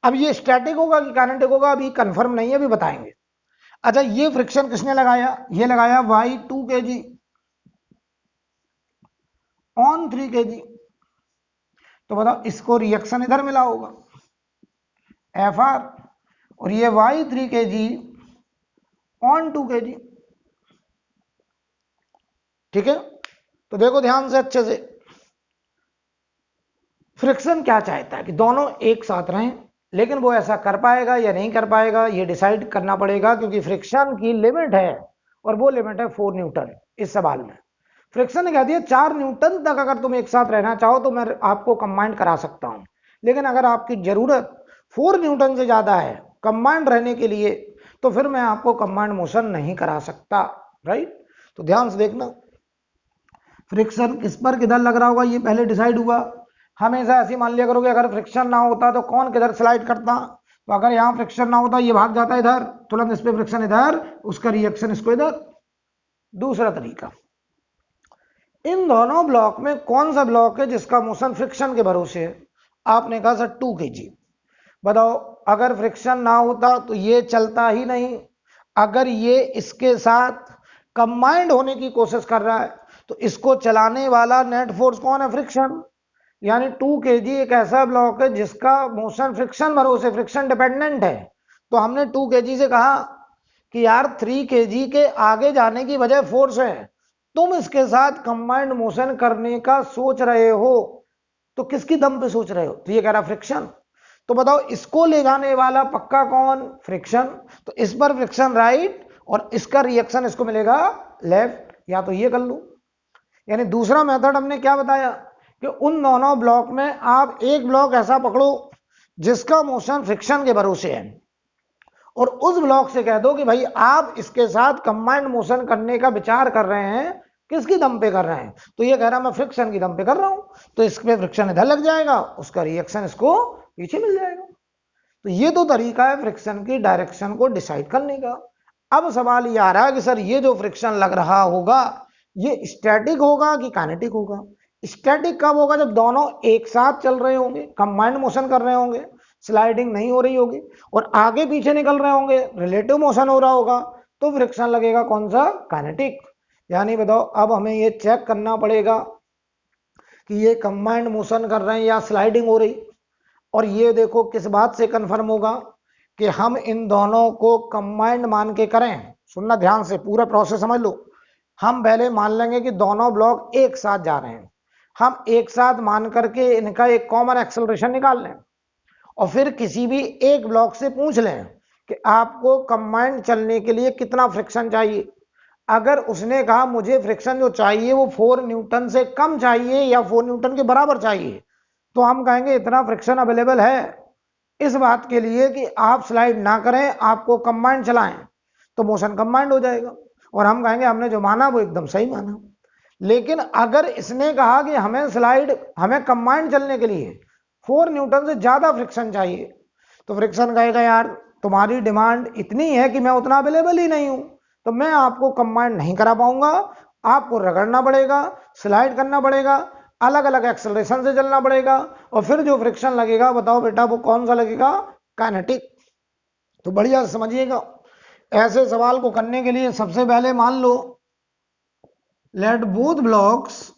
अब ये स्टैटिक होगा कि काइनेटिक होगा अभी कंफर्म नहीं है, अभी बताएंगे। अच्छा, ये फ्रिक्शन किसने लगाया, ये लगाया वाई 2 kg ऑन 3 kg। तो बताओ इसको रिएक्शन इधर मिला होगा, एफ आर, और ये वाई 3 kg ऑन 2 kg। ठीक है, तो देखो ध्यान से अच्छे से, फ्रिक्शन क्या चाहता है कि दोनों एक साथ रहें, लेकिन वो ऐसा कर पाएगा या नहीं कर पाएगा ये डिसाइड करना पड़ेगा, क्योंकि फ्रिक्शन की लिमिट है और वो लिमिट है 4 न्यूटन। इस सवाल में फ्रिक्शन ने कह दिया 4 न्यूटन तक अगर तुम एक साथ रहना चाहो तो मैं आपको कंबाइंड करा सकता हूं, लेकिन अगर आपकी जरूरत 4 न्यूटन से ज्यादा है कंबाइंड रहने के लिए, तो फिर मैं आपको कंबाइंड मोशन नहीं करा सकता। राइट, तो ध्यान से देखना, फ्रिक्शन किस पर किधर लग रहा होगा ये पहले डिसाइड हुआ। हमेशा ऐसी मान लिया करोगे अगर फ्रिक्शन ना होता तो कौन किधर स्लाइड करता, तो अगर यहां फ्रिक्शन ना होता ये भाग जाता इधर, तुरंत इस पे फ्रिक्शन इधर, उसका रिएक्शन इसको इधर। दूसरा तरीका, इन दोनों ब्लॉक में कौन सा ब्लॉक है जिसका मोशन फ्रिक्शन के भरोसे है, आपने कहा सर 2 kg। बताओ अगर फ्रिक्शन ना होता तो ये चलता ही नहीं, अगर ये इसके साथ कंबाइंड होने की कोशिश कर रहा है तो इसको चलाने वाला नेट फोर्स कौन है, फ्रिक्शन। यानी 2 kg एक ऐसा ब्लॉक है जिसका मोशन फ्रिक्शन भरोसे, फ्रिक्शन डिपेंडेंट है। तो हमने 2 kg से कहा कि यार 3 kg के आगे जाने की वजह फोर्स है, तुम इसके साथ कंबाइंड मोशन करने का सोच रहे हो, तो किसकी दम पे सोच रहे हो, तो ये कह रहा फ्रिक्शन। तो बताओ इसको ले जाने वाला पक्का कौन, फ्रिक्शन। तो इस पर फ्रिक्शन राइट और इसका रिएक्शन इसको मिलेगा लेफ्ट, या तो ये कर लो। यानी दूसरा मेथड हमने क्या बताया कि उन दोनों ब्लॉक में आप एक ब्लॉक ऐसा पकड़ो जिसका मोशन फ्रिक्शन के भरोसे है और उस ब्लॉक से कह दो कि भाई आप इसके साथ कंबाइंड मोशन करने का विचार कर रहे हैं, किसकी दम पे कर रहे हैं, तो ये कह रहा मैं फ्रिक्शन की दम पे कर रहा हूं, तो इस पे फ्रिक्शन इधर लग जाएगा, उसका रिएक्शन इसको पीछे मिल जाएगा। तो ये तो तरीका है फ्रिक्शन की डायरेक्शन को डिसाइड करने का। अब सवाल ये आ रहा है कि सर ये जो फ्रिक्शन लग रहा होगा ये स्टैटिक होगा कि काइनेटिक होगा। स्टैटिक कब होगा, जब दोनों एक साथ चल रहे होंगे, कंबाइंड मोशन कर रहे होंगे, स्लाइडिंग नहीं हो रही होगी और आगे पीछे निकल रहे होंगे, रिलेटिव मोशन हो रहा होगा, तो फ्रिक्शन लगेगा कौन सा, काइनेटिक। यानी बताओ अब हमें ये चेक करना पड़ेगा कि ये कंबाइंड मोशन कर रहे हैं या स्लाइडिंग हो रही। और ये देखो किस बात से कंफर्म होगा कि हम इन दोनों को कंबाइंड मान के करें। सुनना ध्यान से, पूरा प्रोसेस समझ लो। हम पहले मान लेंगे कि दोनों ब्लॉक एक साथ जा रहे हैं, हम एक साथ मान करके इनका एक कॉमन एक्सेलरेशन निकाल लें और फिर किसी भी एक ब्लॉक से पूछ लें कि आपको कंबाइंड चलने के लिए कितना फ्रिक्शन चाहिए। अगर उसने कहा मुझे फ्रिक्शन जो चाहिए वो 4 न्यूटन से कम चाहिए या 4 न्यूटन के बराबर चाहिए, तो हम कहेंगे इतना फ्रिक्शन अवेलेबल है इस बात के लिए कि आप स्लाइड ना करें, आपको कंबाइंड चलाएं, तो मोशन कंबाइंड हो जाएगा। और हम कहेंगे हमने जो माना वो एकदम सही माना। लेकिन अगर इसने कहा कि हमें कंबाइंड चलने के लिए 4 न्यूटन से ज्यादा फ्रिक्शन चाहिए, तो फ्रिक्शन कहेगा यार तुम्हारी डिमांड इतनी है कि मैं उतना अवेलेबल ही नहीं हूं, तो मैं आपको कंबाइंड नहीं करा पाऊंगा, आपको रगड़ना पड़ेगा, स्लाइड करना पड़ेगा, अलग अलग एक्सेलरेशन से चलना पड़ेगा, और फिर जो फ्रिक्शन लगेगा बताओ बेटा वो कौन सा लगेगा? काइनेटिक। तो बढ़िया समझिएगा। ऐसे सवाल को करने के लिए सबसे पहले मान लो let both blocks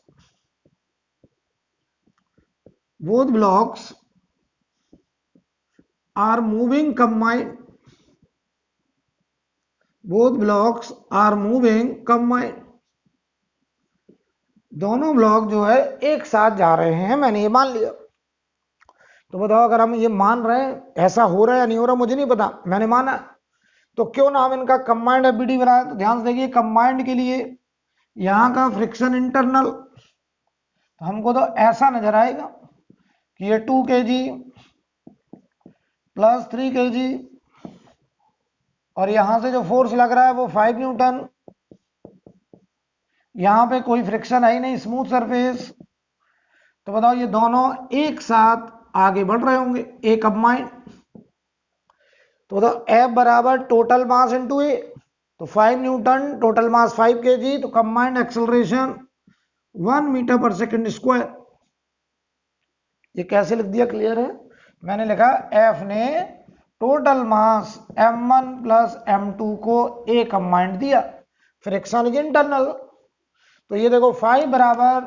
are moving combined, both blocks are moving combined, दोनों ब्लॉक जो है एक साथ जा रहे हैं, मैंने ये मान लिया। तो बताओ अगर हम ये मान रहे हैं, ऐसा हो रहा है या नहीं हो रहा मुझे नहीं पता, मैंने माना, तो क्यों ना हम इनका कंबाइंड एफबीडी बनाए। तो ध्यान से देखिए कंबाइंड के लिए यहां का फ्रिक्शन इंटरनल, तो हमको तो ऐसा नजर आएगा कि ये 2 kg प्लस 3 kg और यहां से जो फोर्स लग रहा है वो 5 न्यूटन, यहां पे कोई फ्रिक्शन है ही नहीं, स्मूथ सरफेस। तो बताओ ये दोनों एक साथ आगे बढ़ रहे होंगे, ए कंबाइंड। तो बताओ एफ बराबर टोटल मास इंटू ए, तो 5 न्यूटन, टोटल मास 5 kg, तो कंबाइंड एक्सेलरेशन 1 मीटर पर सेकंड स्क्वायर। ये कैसे लिख दिया, क्लियर है? मैंने लिखा एफ ने total mass m1 plus m2 को ए कंबाइंड दिया, फ्रिक्शन इज इंटरनल। तो ये देखो 5 बराबर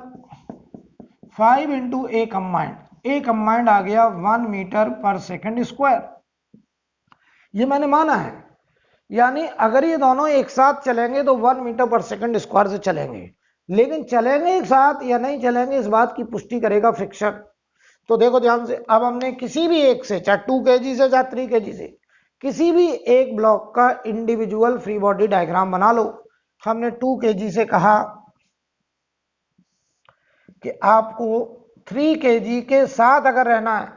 5 into a combined, A combined आ गया 1 मीटर पर सेकंड स्क्वायर, ये मैंने माना है। यानी अगर ये दोनों एक साथ चलेंगे तो 1 मीटर पर सेकंड स्क्वायर से चलेंगे, लेकिन चलेंगे एक साथ या नहीं चलेंगे इस बात की पुष्टि करेगा फ्रिक्शन। तो देखो ध्यान से, अब हमने किसी भी एक से, चाहे 2 kg से चाहे 3 kg से, किसी भी एक ब्लॉक का इंडिविजुअल फ्री बॉडी डायग्राम बना लो। हमने 2 kg से कहा कि आपको 3 kg के साथ अगर रहना है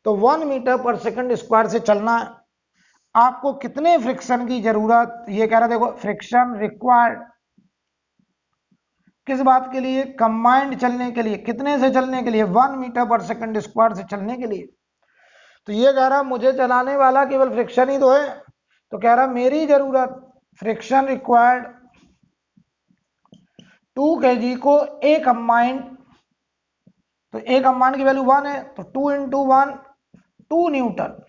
तो 1 मीटर पर सेकंड स्क्वायर से चलना है। आपको कितने फ्रिक्शन की जरूरत, ये कह रहा है देखो फ्रिक्शन रिक्वायर्ड किस बात के लिए? कंबाइंड चलने के लिए। कितने से चलने के लिए? 1 मीटर पर सेकंड स्क्वायर से चलने के लिए। तो ये कह रहा मुझे चलाने वाला केवल फ्रिक्शन ही तो है, तो कह रहा मेरी जरूरत फ्रिक्शन रिक्वायर्ड 2 kg को ए कंबाइंड, तो ए कंबाइंड की वैल्यू 1 है, तो 2 इंटू 1 2 न्यूटन।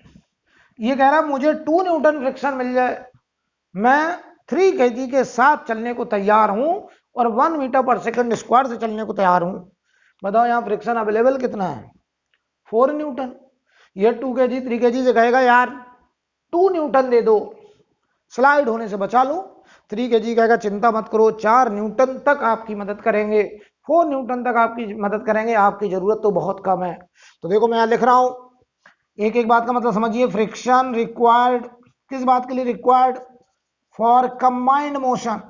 ये कह रहा मुझे 2 न्यूटन फ्रिक्शन मिल जाए, मैं 3 kg के साथ चलने को तैयार हूं और 1 मीटर पर सेकंड स्क्वायर से चलने को तैयार हूं। बताओ यहां फ्रिक्शन अवेलेबल कितना है? 4 न्यूटन। ये 2 kg 3 kg से कहेगा यार 2 न्यूटन दे दो, स्लाइड होने से बचा लो। 3 kg कहेगा चिंता मत करो, 4 न्यूटन तक आपकी मदद करेंगे, 4 न्यूटन तक आपकी मदद करेंगे, आपकी जरूरत तो बहुत कम है। तो देखो मैं यहां लिख रहा हूं, एक एक बात का मतलब समझिए। फ्रिक्शन रिक्वायर्ड किस बात के लिए? Required for combined motion.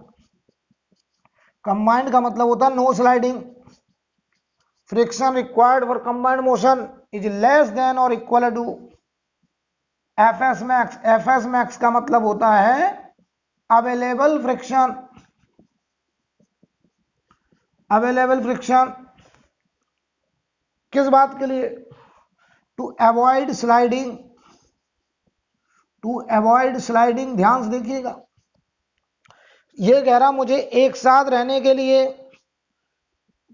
Combined का मतलब होता है no sliding. Friction required for combined motion is less than और equal to FS max. FS max का मतलब होता है अवेलेबल फ्रिक्शन। अवेलेबल फ्रिक्शन किस बात के लिए? To avoid sliding. To avoid sliding, ध्यान से देखिएगा। ये कह रहा मुझे एक साथ रहने के लिए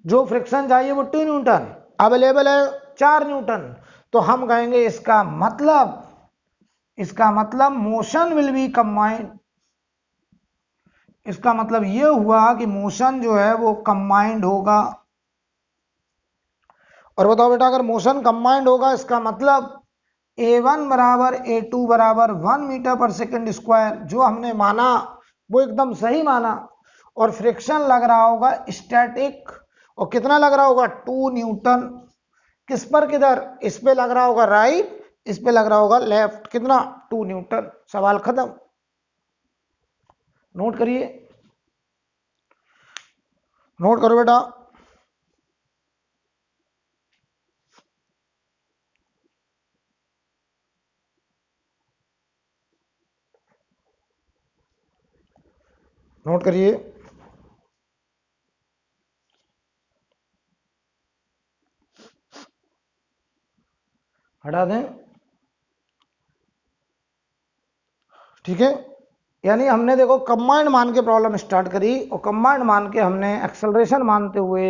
जो फ्रिक्शन चाहिए वो 2 न्यूटन, अवेलेबल है 4 न्यूटन। तो हम कहेंगे इसका मतलब मोशन विल बी कंबाइंड, इसका मतलब ये हुआ कि मोशन जो है वो कंबाइंड होगा। और बताओ बेटा, अगर मोशन कंबाइंड होगा इसका मतलब A1 बराबर A2 बराबर 1 मीटर पर सेकंड स्क्वायर, जो हमने माना वो एकदम सही माना। और फ्रिक्शन लग रहा होगा स्टैटिक, और कितना लग रहा होगा 2 न्यूटन। किस पर, किधर, इस पे लग रहा होगा राइट, इस पे लग रहा होगा लेफ्ट। कितना, 2 न्यूटन। सवाल खत्म। नोट करिए, नोट करो बेटा। नोट करिए। हटा दें, ठीक है। यानी हमने देखो कंबाइंड मान के प्रॉब्लम स्टार्ट करी, और कंबाइंड मान के हमने एक्सेलरेशन मानते हुए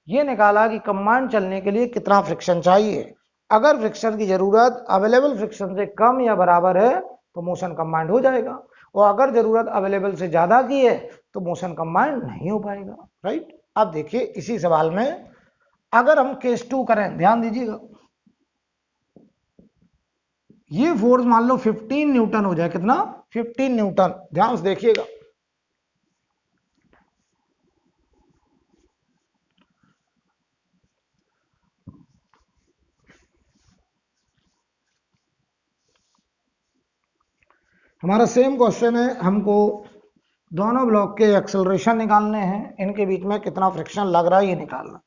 ये निकाला कि कंबाइंड चलने के लिए कितना फ्रिक्शन चाहिए। अगर फ्रिक्शन की जरूरत अवेलेबल फ्रिक्शन से कम या बराबर है तो मोशन कंबाइंड हो जाएगा, और अगर जरूरत अवेलेबल से ज्यादा की है तो मोशन कंबाइंड नहीं हो पाएगा। राइट। अब देखिए इसी सवाल में अगर हम केस 2 करें, ध्यान दीजिएगा, ये फोर्स मान लो 15 न्यूटन हो जाए। कितना, 15 न्यूटन। ध्यान से देखिएगा, हमारा सेम क्वेश्चन है, हमको दोनों ब्लॉक के एक्सेलरेशन निकालने हैं, इनके बीच में कितना फ्रिक्शन लग रहा है ये निकालना।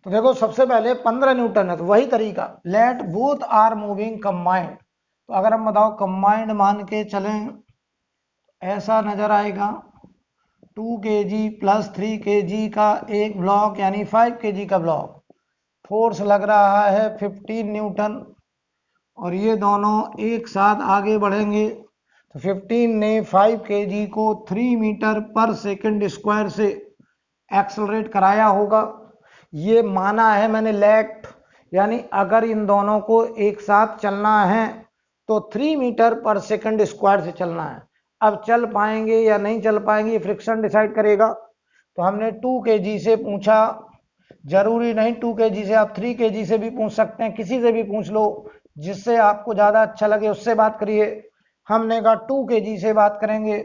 तो देखो सबसे पहले 15 न्यूटन है, तो वही तरीका, let both are moving combined. तो अगर हम बताओ कंबाइंड मान के चलें, ऐसा नजर आएगा 2 kg प्लस 3 kg का एक ब्लॉक, यानी 5 kg का ब्लॉक। फोर्स लग रहा है 15 न्यूटन, और ये दोनों एक साथ आगे बढ़ेंगे। तो 15 ने 5 kg को 3 मीटर पर सेकंड स्क्वायर से एक्सलरेट कराया होगा। ये माना है मैंने लेट, यानी अगर इन दोनों को एक साथ चलना है तो 3 मीटर पर सेकंड स्क्वायर से चलना है। अब चल पाएंगे या नहीं चल पाएंगे फ्रिक्शन डिसाइड करेगा। तो हमने 2 kg से पूछा, जरूरी नहीं 2 kg से, आप 3 kg से भी पूछ सकते हैं, किसी से भी पूछ लो, जिससे आपको ज्यादा अच्छा लगे उससे बात करिए। हमने कहा 2 kg से बात करेंगे।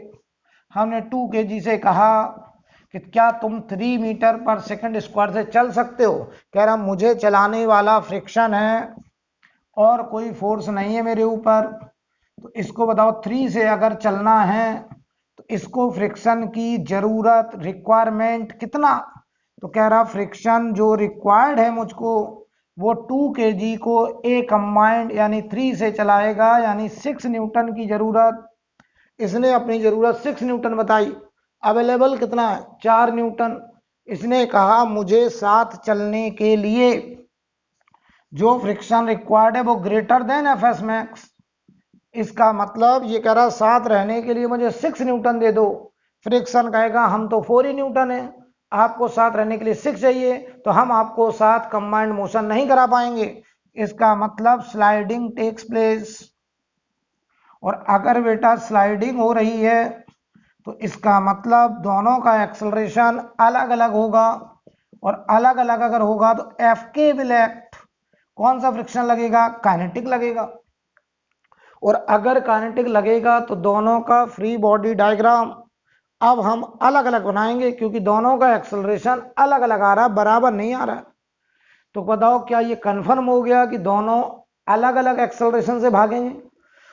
हमने 2 kg से कहा कि क्या तुम 3 मीटर पर सेकंड स्क्वायर से चल सकते हो। कह रहा मुझे चलाने वाला फ्रिक्शन है और कोई फोर्स नहीं है मेरे ऊपर। तो इसको बताओ 3 से अगर चलना है तो इसको फ्रिक्शन की जरूरत, रिक्वायरमेंट कितना। तो कह रहा फ्रिक्शन जो रिक्वायर्ड है मुझको वो 2 kg को ए कंबाइंड यानी 3 से चलाएगा, यानी 6 न्यूटन की जरूरत। इसने अपनी जरूरत 6 न्यूटन बताई, अवेलेबल कितना है 4 न्यूटन। इसने कहा मुझे साथ चलने के लिए जो फ्रिक्शन रिक्वायर्ड है वो greater than F S max. इसका मतलब ये कह रहा साथ रहने के लिए मुझे 6 न्यूटन दे दो। फ्रिक्शन कहेगा हम तो 4 ही न्यूटन है, आपको साथ रहने के लिए 6 चाहिए, तो हम आपको साथ कंबाइंड मोशन नहीं करा पाएंगे। इसका मतलब स्लाइडिंग टेक्स प्लेस। और अगर बेटा स्लाइडिंग हो रही है तो इसका मतलब दोनों का एक्सेलरेशन अलग अलग होगा, और अलग अलग अगर होगा तो एफ के विल एक्ट। कौन सा फ्रिक्शन लगेगा, काइनेटिक लगेगा। और अगर काइनेटिक लगेगा तो दोनों का फ्री बॉडी डायग्राम अब हम अलग अलग बनाएंगे, क्योंकि दोनों का एक्सेलरेशन अलग अलग आ रहा है, बराबर नहीं आ रहा है। तो बताओ क्या ये कंफर्म हो गया कि दोनों अलग अलग एक्सेलरेशन से भागेंगे।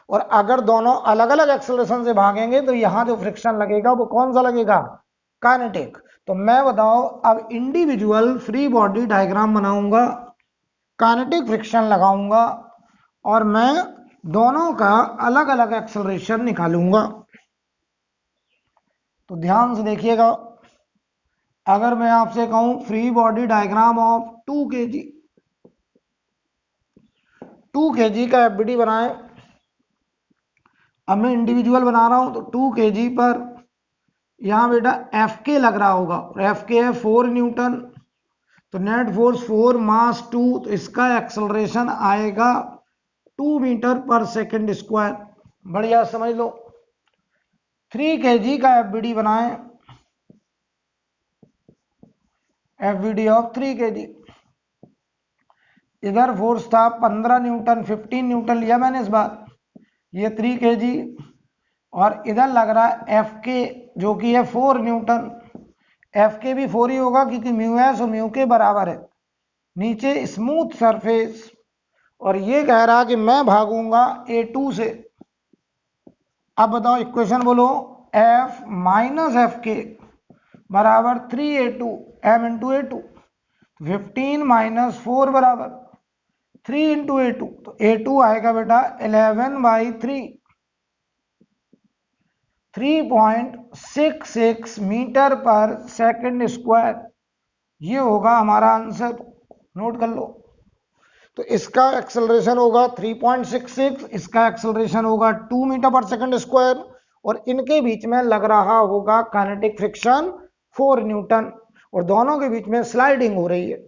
और अगर दोनों अलग अलग एक्सेलरेशन से भागेंगे तो यहां जो फ्रिक्शन लगेगा वो कौन सा लगेगा, काइनेटिक। तो मैं बताओ अब इंडिविजुअल फ्री बॉडी डायग्राम बनाऊंगा, काइनेटिक फ्रिक्शन लगाऊंगा, और मैं दोनों का अलग अलग एक्सेलरेशन निकालूंगा। तो ध्यान से देखिएगा, अगर मैं आपसे कहूं free body diagram of 2 kg, 2 kg का एफबीडी बनाएं। अब मैं इंडिविजुअल बना रहा हूं तो 2 kg पर यहां बेटा एफ के लग रहा होगा, और एफ के है 4 न्यूटन। तो नेट फोर्स 4 मास 2, तो इसका एक्सेलरेशन आएगा 2 मीटर पर सेकंड स्क्वायर। बढ़िया समझ लो। 3 kg का एफबीडी बनाएं, एफबीडी ऑफ 3 kg। इधर फोर्स था 15 न्यूटन, 15 न्यूटन लिया मैंने इस बार, ये 3 kg, और इधर लग रहा है एफ के जो कि है 4 न्यूटन। एफ के भी 4 ही होगा क्योंकि म्यू एस और म्यू के बराबर है। नीचे स्मूथ सरफेस, और ये कह रहा कि मैं भागूंगा A2 से। अब बताओ इक्वेशन बोलो, F माइनस एफ के बराबर 3A2 m into A2, 15 minus 4 बराबर 3 इंटू A2, तो A2 आएगा बेटा 11/3, 3.66 मीटर पर सेकंड स्क्वायर। ये होगा हमारा आंसर, नोट कर लो। तो इसका एक्सेलरेशन होगा 3.66, इसका एक्सेलरेशन होगा 2 मीटर पर सेकंड स्क्वायर, और इनके बीच में लग रहा होगा काइनेटिक फ्रिक्शन 4 न्यूटन, और दोनों के बीच में स्लाइडिंग हो रही है।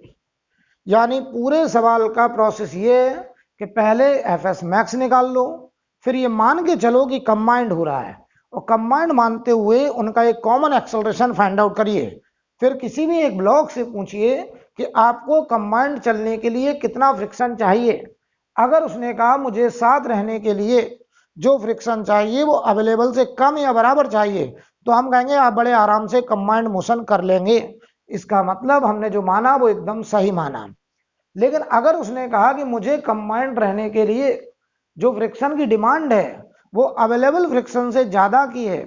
यानी पूरे सवाल का प्रोसेस ये है कि पहले एफएस मैक्स निकाल लो, फिर ये मान के चलो कि कंबाइंड हो रहा है, और कंबाइंड मानते हुए उनका एक कॉमन एक्सेलरेशन फाइंड आउट करिए। फिर किसी भी एक ब्लॉक से पूछिए कि आपको कंबाइंड चलने के लिए कितना फ्रिक्शन चाहिए। अगर उसने कहा मुझे साथ रहने के लिए जो फ्रिक्शन चाहिए वो अवेलेबल से कम या बराबर चाहिए, तो हम कहेंगे आप बड़े आराम से कंबाइंड मोशन कर लेंगे। इसका मतलब हमने जो माना वो एकदम सही माना। लेकिन अगर उसने कहा कि मुझे कंबाइंड रहने के लिए जो फ्रिक्शन की डिमांड है वो अवेलेबल फ्रिक्शन से ज्यादा की है,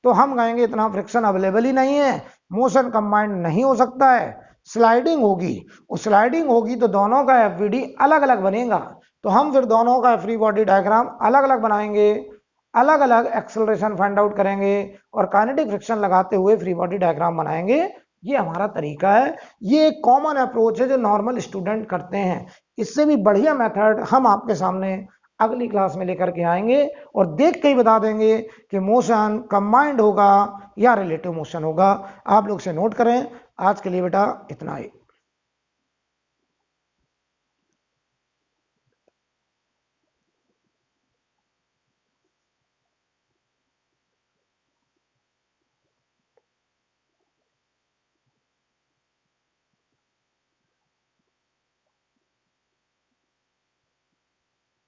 तो हम कहेंगे इतना फ्रिक्शन अवेलेबल ही नहीं है, मोशन कंबाइंड नहीं हो सकता है, स्लाइडिंग होगी। और स्लाइडिंग होगी तो दोनों का एफवीडी अलग अलग बनेगा, तो हम फिर दोनों का फ्री बॉडी डायग्राम अलग अलग बनाएंगे, अलग अलग एक्सेलरेशन फाइंड आउट करेंगे, और काइनेटिक फ्रिक्शन लगाते हुए फ्री बॉडी डायग्राम बनाएंगे। ये हमारा तरीका है, ये एक कॉमन अप्रोच है जो नॉर्मल स्टूडेंट करते हैं। इससे भी बढ़िया मेथड हम आपके सामने अगली क्लास में लेकर के आएंगे, और देख के ही बता देंगे कि मोशन कंबाइंड होगा या रिलेटिव मोशन होगा। आप लोग से नोट करें। आज के लिए बेटा इतना ही।